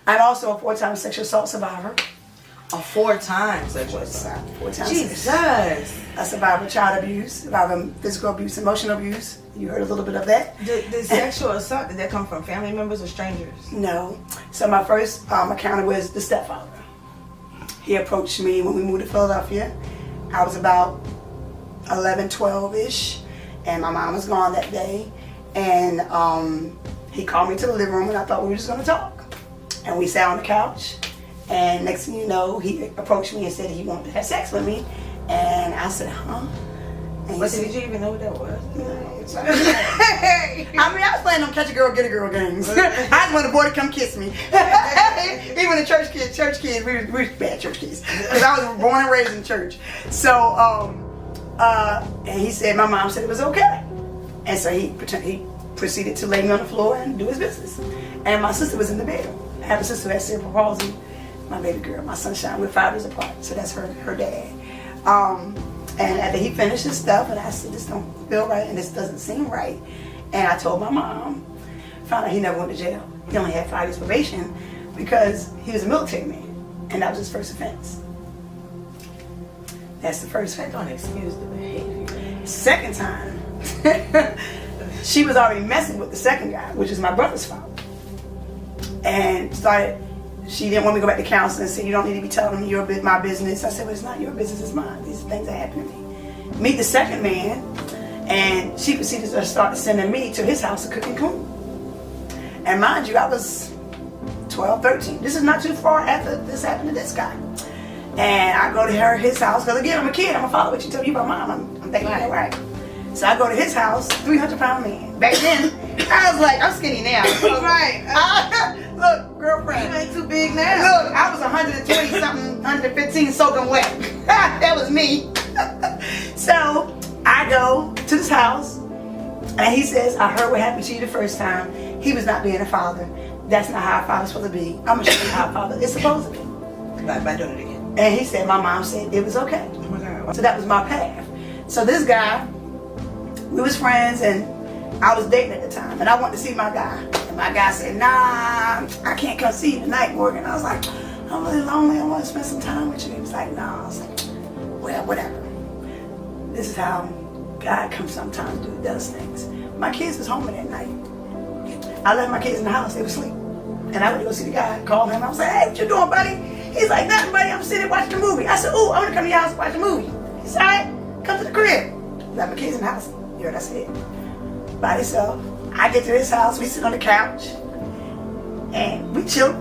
I'm also a 4-time sexual assault survivor. A 4-time sexual assault. 4-time Jesus. A survivor of child abuse, survivor of physical abuse, emotional abuse. You heard a little bit of that. The sexual assault, did that come from family members or strangers? No. So my first encounter was the stepfather. He approached me when we moved to Philadelphia. I was about 11, 12-ish, and my mom was gone that day. And he called me to the living room, and I thought we were just going to talk. And we sat on the couch, and next thing you know, he approached me and said he wanted to have sex with me. And I said, huh? And But did you even know what that was? No. I mean, I was playing on catch a girl, get a girl games. I just wanted a boy to come kiss me. Even the church kids, we were bad church kids. Because I was born and raised in church. So, and he said, my mom said it was okay. And so he proceeded to lay me on the floor and do his business. And my sister was in the bed. I have a sister who has cerebral palsy. My baby girl, my sunshine, we're 5 years apart. So that's her dad. And after he finished his stuff, and I said, this don't feel right, and this doesn't seem right. And I told my mom, found out he never went to jail. He only had 5 years probation because he was a military man, and that was his first offense. That's the first offense. Don't excuse the behavior. Second time, she was already messing with the second guy, which is my brother's father. And she didn't want me to go back to counseling and said, you don't need to be telling me my business. I said, well, it's not your business, it's mine. These are things that happen to me. Meet the second man, and she proceeded to start sending me to his house to cook and clean. And mind you, I was 12, 13. This is not too far after this happened to this guy. And I go to his house, because again, I'm a kid. I'm going to follow what you tell you about mom. I'm thinking, right. So I go to his house, 300-pound man. Back then, I was like, I'm skinny now. Right. Look, girlfriend. You ain't too big now. Look, I was 120 something, 115 soaking wet. That was me. So I go to this house, and he says, I heard what happened to you the first time. He was not being a father. That's not how a father's supposed to be. I'm going to show you how a father is supposed to be. By doing it again. And he said, my mom said it was okay. Oh my God. So that was my path. So this guy, we was friends, and I was dating at the time, and I wanted to see my guy. And my guy said, nah, I can't come see you tonight, Morgan. I was like, I'm really lonely. I want to spend some time with you. He was like, nah. I was like, well, whatever. This is how God comes sometimes does things. My kids was home that night. I left my kids in the house. They were asleep. And I went to go see the guy, call him. I was like, hey, what you doing, buddy? He's like, nothing, buddy. I'm sitting watching a movie. I said, ooh, I want to come to your house and watch a movie. He said, all right, come to the crib. Left my kids in the house. You heard I said. By himself. I get to his house. We sit on the couch. And we chill.